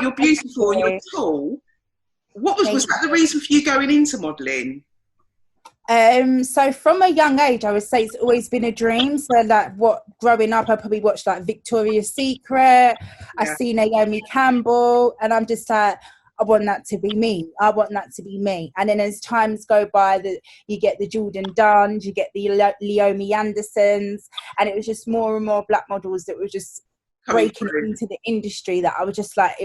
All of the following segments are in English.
you're beautiful and you're tall. Was that the reason for you going into modelling? So from a young age, I would say it's always been a dream. So like growing up, I probably watched like Victoria's Secret. I see Naomi Campbell, and I'm just like, I want that to be me. I want that to be me. And then as times go by, you get the Jordan Dunns, you get the Leomi Andersons, and it was just more and more black models that were just breaking into the industry, that I was just like,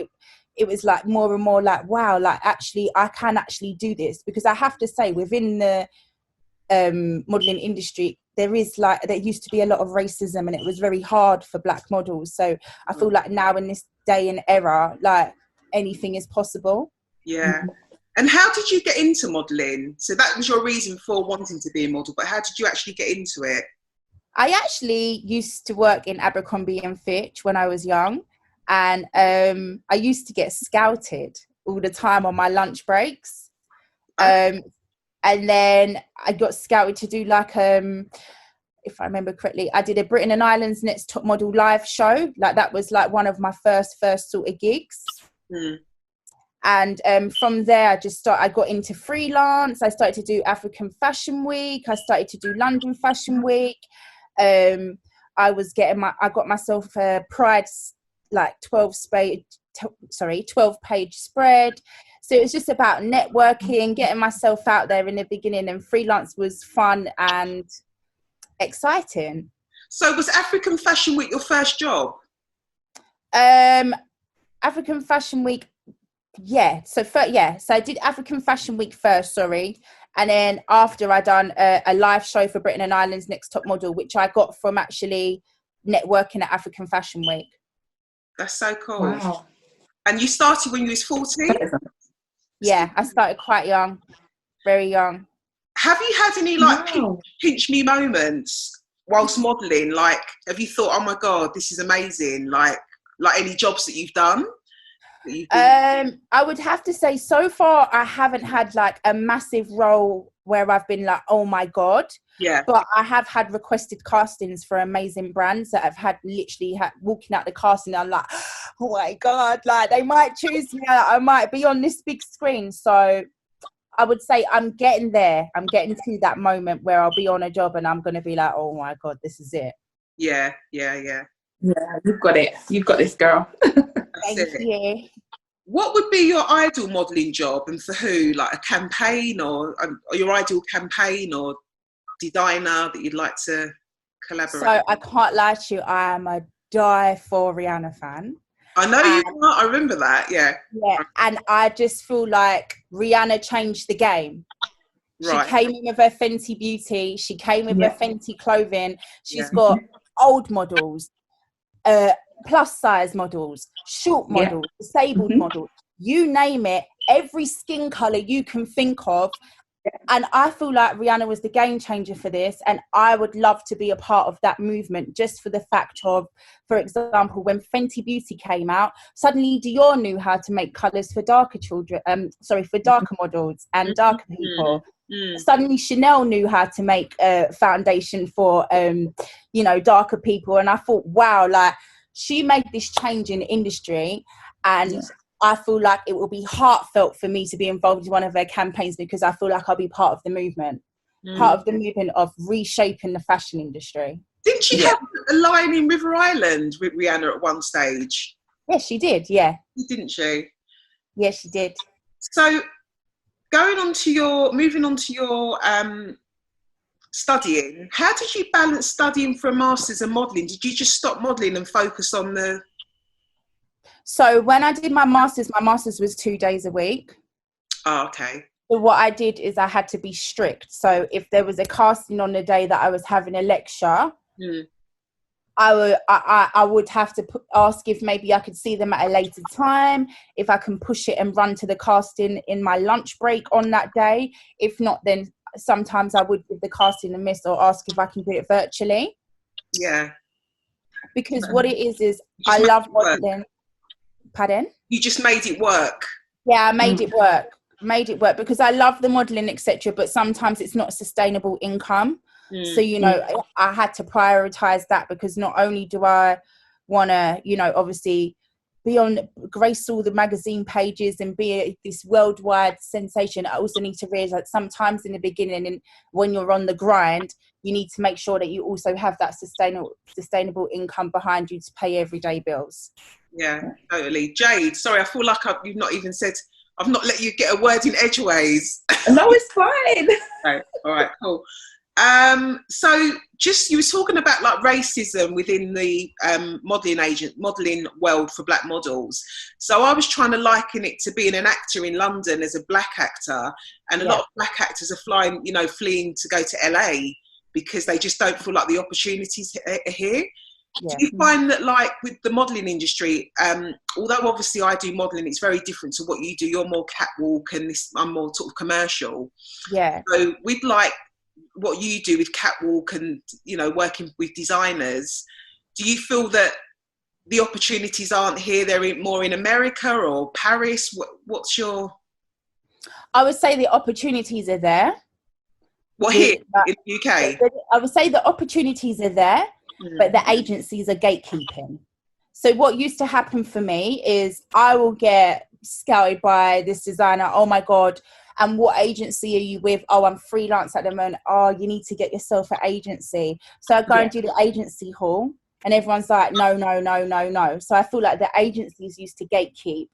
it was like more and more like, wow, like actually I can actually do this. Because I have to say, within the modelling industry, there used to be a lot of racism, and it was very hard for black models. So I feel like now in this day and era, like anything is possible. Yeah. And how did you get into modelling? So that was your reason for wanting to be a model, but how did you actually get into it? I actually used to work in Abercrombie and Fitch when I was young, and I used to get scouted all the time on my lunch breaks. And then I got scouted to do like, if I remember correctly, I did a Britain and Ireland's Next Top Model live show. Like that was like one of my first sort of gigs. And from there, I got into freelance. I started to do African Fashion Week. I started to do London Fashion Week. I got myself a Pride, like 12-page spread. So it was just about networking, getting myself out there in the beginning, and freelance was fun and exciting. So was African Fashion Week your first job? African Fashion Week, yeah. So I did African Fashion Week first, and then after I done a live show for Britain and Ireland's Next Top Model, which I got from actually networking at African Fashion Week. That's so cool. Wow. And you started when you was 14? Yeah, I started quite young, very young. Have you had any pinch me moments whilst modelling? Like, have you thought, oh my God, this is amazing? Like any jobs that you've done? I would have to say so far I haven't had like a massive role where I've been like, oh my God. Yeah. But I have had requested castings for amazing brands that I've had walking out the casting. I'm like, oh my God, like they might choose me. I might be on this big screen. So I would say I'm getting there. I'm getting to that moment where I'll be on a job and I'm going to be like, oh my God, this is it. Yeah. Yeah, you've got it. You've got this, girl. Thank you. What would be your ideal modelling job, and for who? Like a campaign or your ideal campaign or designer that you'd like to collaborate? So I can't lie to you, I am a die-for Rihanna fan. I know you are. I remember that, yeah. Yeah, and I just feel like Rihanna changed the game. Right. She came in with her Fenty beauty. She came with her Fenty clothing. She's got old models, plus size models, short models, disabled models, you name it, every skin colour you can think of. And I feel like Rihanna was the game changer for this, and I would love to be a part of that movement, just for the fact of, for example, when Fenty Beauty came out, suddenly Dior knew how to make colours for darker for darker models and darker people. Suddenly Chanel knew how to make a foundation for darker people, and I thought, wow, like she made this change in the industry, and I feel like it will be heartfelt for me to be involved in one of their campaigns, because I feel like I'll be part of the movement, part of the movement of reshaping the fashion industry. Didn't she have a line in River Island with Rihanna at one stage? Yes, she did, yeah. Didn't she? Yes, she did. So moving on to your studying, how did you balance studying for a master's and modelling? Did you just stop modelling and focus on the... So when I did my master's was 2 days a week. Oh, okay. So what I did is I had to be strict. So if there was a casting on the day that I was having a lecture, I would have to ask if maybe I could see them at a later time, if I can push it and run to the casting in my lunch break on that day. If not, then sometimes I would give the casting a miss or ask if I can do it virtually. Yeah. Because what it is I love modelling. Pardon? You just made it work. Yeah, I made it work because I love the modelling, etc. But sometimes it's not a sustainable income. So, I had to prioritise that, because not only do I want to, obviously grace all the magazine pages and be this worldwide sensation. I also need to realize that sometimes in the beginning, and when you're on the grind, you need to make sure that you also have that sustainable income behind you to pay everyday bills. Yeah, totally. Jade, sorry, I feel like you've not even said, I've not let you get a word in edgeways. No, it's fine. Okay, all right, cool. So just, you were talking about like racism within the modelling world for black models. So I was trying to liken it to being an actor in London as a black actor, and a lot of black actors are fleeing to go to LA because they just don't feel like the opportunities are here. Yeah. Do you find that, like, with the modelling industry, although obviously I do modelling, it's very different to what you do. You're more catwalk and I'm more sort of commercial. Yeah. So with like what you do with catwalk and, you know, working with designers, do you feel that the opportunities aren't here, they're more in America or Paris? What's your... I would say the opportunities are there. What, here in the UK? I would say the opportunities are there, but the agencies are gatekeeping. So what used to happen for me is I will get scouted by this designer. Oh my God. And what agency are you with? Oh, I'm freelance at the moment. Oh, you need to get yourself an agency. So I go and do the agency hall and everyone's like, no. So I feel like the agencies used to gatekeep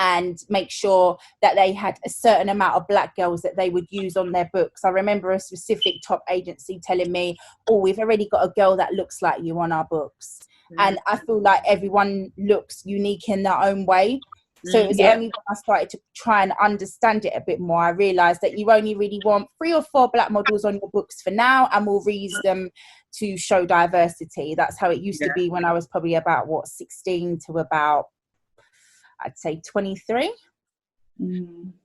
and make sure that they had a certain amount of black girls that they would use on their books. I remember a specific top agency telling me, oh, we've already got a girl that looks like you on our books. And I feel like everyone looks unique in their own way. So it was only when I started to try and understand it a bit more, I realised that you only really want 3 or 4 black models on your books for now, and we'll reuse them to show diversity. That's how it used to be when I was probably about, 16 to about, I'd say 23.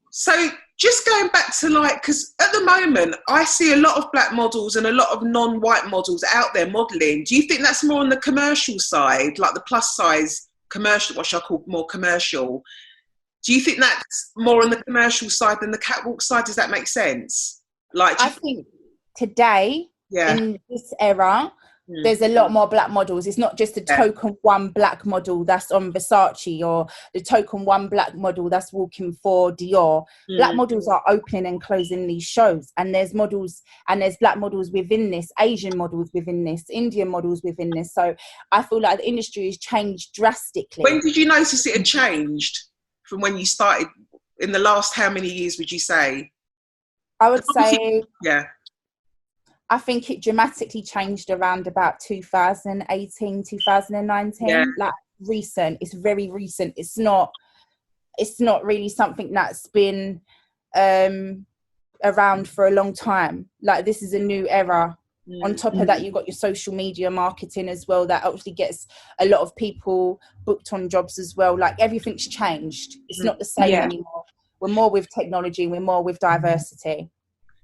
So just going back to, like, because at the moment I see a lot of black models and a lot of non-white models out there modelling. Do you think that's more on the commercial side, like the plus size commercial, what I call more commercial? Do you think that's more on the commercial side than the catwalk side? Does that make sense? Like, I think today, in this era, there's a lot more black models. It's not just a token one black model that's on Versace or the token one black model that's walking for Dior. Black models are opening and closing these shows, and there's models, and there's black models within this, Asian models within this, Indian models within this. So I feel like the industry has changed drastically. When did you notice it had changed from when you started? In the last how many years would you say? I would say, I think it dramatically changed around about 2018, 2019. Like recent, it's very recent. It's not really something that's been around for a long time. Like, this is a new era. On top of that, you've got your social media marketing as well, that actually gets a lot of people booked on jobs as well. Like, everything's changed. It's not the same anymore. We're more with technology, we're more with diversity.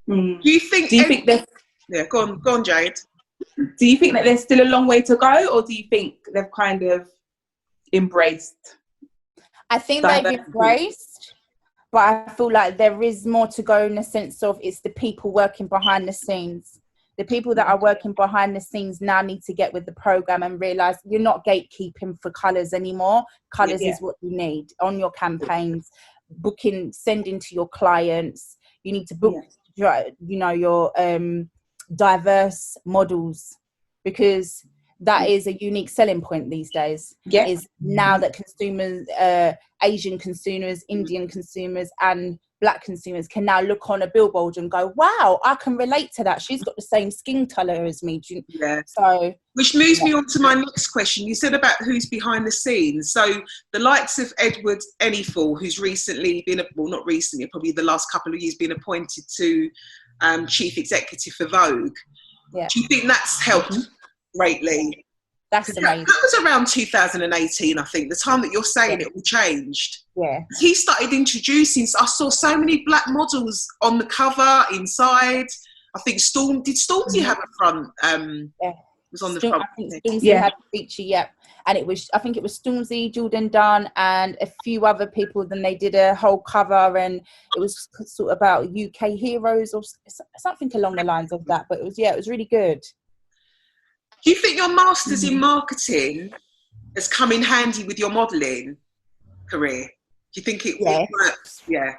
Do you think there's... Yeah, go on, Jade. Do you think that there's still a long way to go, or do you think they've kind of embraced? I think they've embraced, but I feel like there is more to go, in the sense of it's the people working behind the scenes. The people that are working behind the scenes now need to get with the program and realise you're not gatekeeping for colours anymore. Colours is what you need on your campaigns, booking, sending to your clients. You need to book, your diverse models, because that is a unique selling point these days. Is now that consumers, Asian consumers, Indian consumers and black consumers can now look on a billboard and go, wow, I can relate to that, she's got the same skin colour as me. So, which moves me on to my next question. You said about who's behind the scenes. So the likes of Edward Enninful, who's recently been, not recently, probably the last couple of years, been appointed to chief executive for Vogue. Do you think that's helped greatly? That's amazing. That was around 2018, I think, the time that you're saying it all changed. He started introducing, I saw so many black models on the cover, inside. I think did Stormzy have a front? Was on the front. I think Stormzy had a feature, and I think it was Stormzy, Jordan Dunn, and a few other people. Then they did a whole cover, and it was sort of about UK heroes or something along the lines of that. But it was really good. Do you think your master's in marketing has come in handy with your modelling career? Do you think it works? Yeah.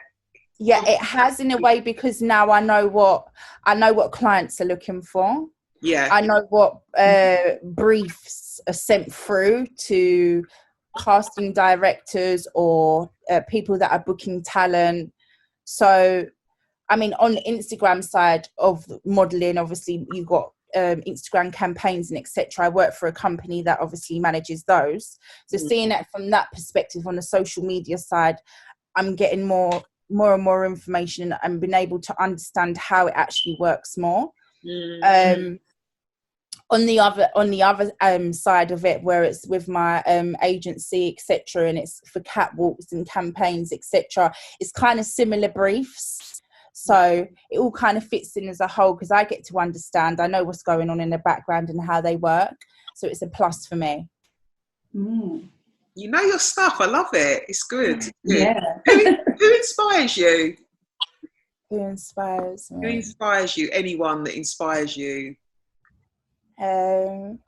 Yeah, it has in a way, because now I know what clients are looking for. Yeah. I know what briefs are sent through to casting directors or people that are booking talent. So, I mean, on the Instagram side of modelling, obviously you've got Instagram campaigns and etc. I work for a company that obviously manages those. So seeing it from that perspective on the social media side, I'm getting more and more information and being able to understand how it actually works more. On the other side of it, where it's with my agency, etc., and it's for catwalks and campaigns, etc., it's kind of similar briefs. So it all kind of fits in as a whole, because I get to understand, I know what's going on in the background and how they work. So it's a plus for me. You know your stuff. I love it. It's good. It's good. Yeah. Who inspires you? Who inspires me? Who inspires you? Anyone that inspires you? It's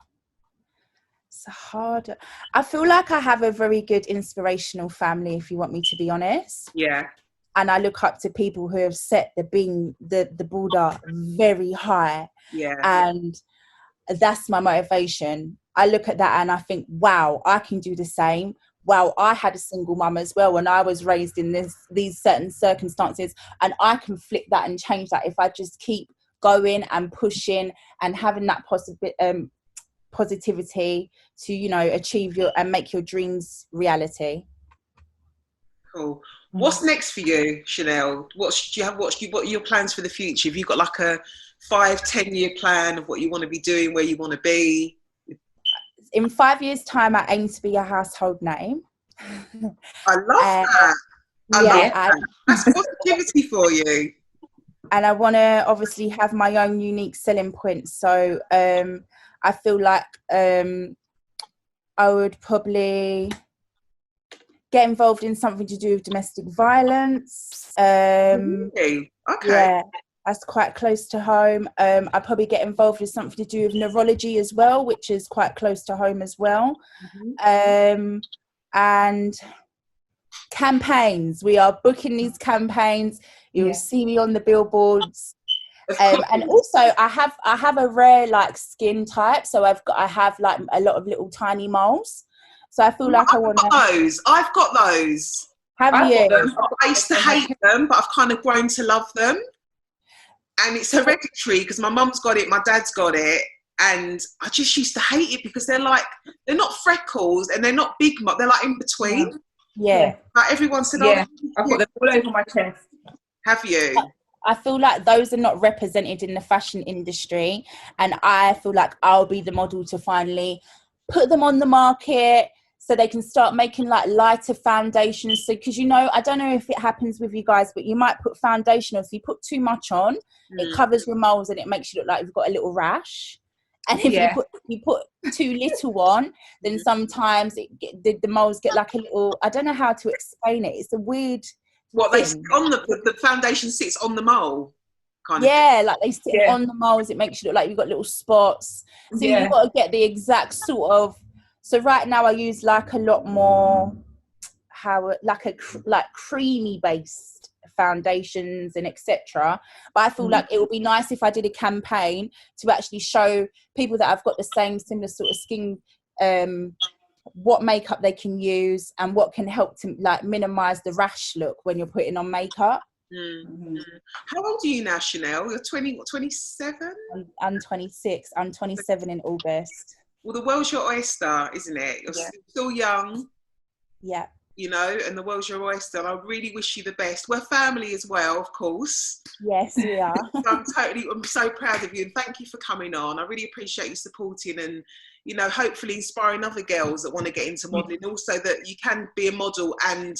hard. I feel like I have a very good inspirational family, if you want me to be honest. Yeah. And I look up to people who have set the border very high. Yeah. And that's my motivation. I look at that and I think, wow, I can do the same. Wow, I had a single mum as well, and I was raised in these certain circumstances, and I can flip that and change that if I just keep going and pushing and having that positivity to, you know, achieve and make your dreams reality. Cool. What's next for you, Shanelle? What are your plans for the future? Have you got like a 5-10 year plan of what you want to be doing, where you want to be? In 5 years' time, I aim to be a household name. I love that. I love that. That's positivity for you. And I want to obviously have my own unique selling points. So I feel like I would probably get involved in something to do with domestic violence. Really? Okay. Yeah, that's quite close to home. I'd probably get involved with something to do with neurology as well, which is quite close to home as well. And campaigns. We are booking these campaigns. You'll see me on the billboards. And also I have a rare like skin type, so I have like a lot of little tiny moles. So I feel like I want those. I've got those. Have you? I used to hate them, but I've kind of grown to love them. And it's hereditary because my mum's got it, my dad's got it, and I just used to hate it because they're not freckles and they're not big. They're like in between. Yeah. Like everyone said, I've got them all over my chest. Have you? I feel like those are not represented in the fashion industry, and I feel like I'll be the model to finally put them on the market so they can start making like lighter foundations. So, because, you know, I don't know if it happens with you guys, but you might put foundation, or if you put too much on, it covers your moles and it makes you look like you've got a little rash. And if you put too little on, then sometimes the moles get like a little, I don't know how to explain it. It's a weird What thing. They sit on the foundation sits on the mole, kind of. Yeah, like they sit on the moles. It makes you look like you've got little spots. So you've got to get the exact sort of. So right now I use like a lot more, like creamy based foundations and etc. But I feel like it would be nice if I did a campaign to actually show people that I've got the similar sort of skin, what makeup they can use and what can help to like minimize the rash look when you're putting on makeup. How old are you now, Shanelle? You're 27? I'm 26. I'm 27 in August. Well, the world's your oyster, isn't it? You're still young. Yeah. You know, and the world's your oyster. And I really wish you the best. We're family as well, of course. Yes, we are. I'm so proud of you, and thank you for coming on. I really appreciate you supporting and, you know, hopefully inspiring other girls that want to get into modelling, also that you can be a model and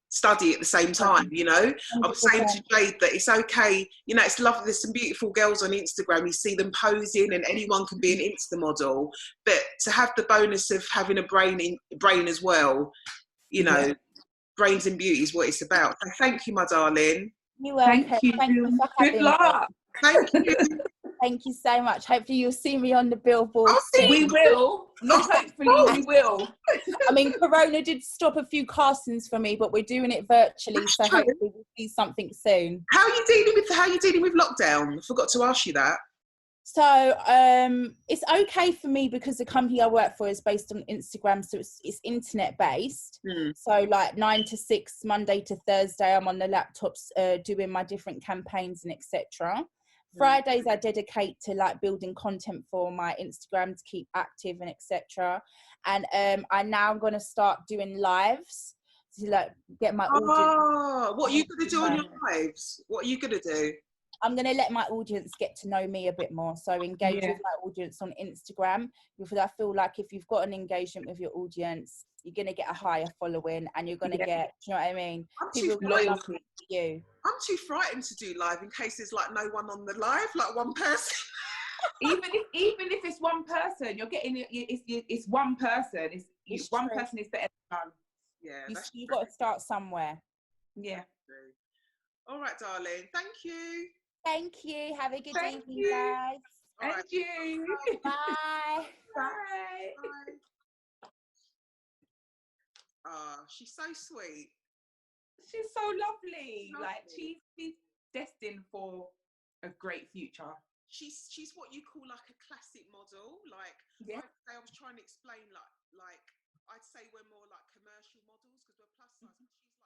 study at the same time, you know. 100%. I'm saying to Jade that it's okay, you know, it's lovely. There's some beautiful girls on Instagram, you see them posing, and anyone can be an Insta model, but to have the bonus of having a brain as well, you know, brains and beauty is what it's about. So thank you, my darling. You're welcome. Thank you. Thank you for Good luck. Thank you. Thank you so much. Hopefully you'll see me on the billboard soon. We will. Not hopefully, we will. I mean, Corona did stop a few castings for me, but we're doing it virtually, That's so true. hopefully we'll see something soon. How are you dealing with lockdown? I forgot to ask you that. So it's okay for me because the company I work for is based on Instagram, so it's internet based. So like 9 to 6, Monday to Thursday, I'm on the laptops doing my different campaigns and etc. Fridays I dedicate to like building content for my Instagram to keep active and etc. And I'm now going to start doing lives to like get my audience. Oh, what are you going to do on your lives? What are you going to do? I'm going to let my audience get to know me a bit more. So engage with my audience on Instagram, because I feel like if you've got an engagement with your audience, you're going to get a higher following and you're going to get, do you know what I mean? People loyalty to you. I'm too frightened to do live in case there's like no one on the live, like one person. Even if it's one person, you're getting it's one person. It's one person is better than none. Yeah, You've got to start somewhere. Yeah. All right, darling. Thank you. Thank you. Have a good evening, you. guys. And right. You. Bye. Bye. Bye. Oh, she's so sweet. She's so lovely. Like she's destined for a great future. She's what you call like a classic model. Like I was trying to explain like I'd say we're more like commercial models because we're plus size. She's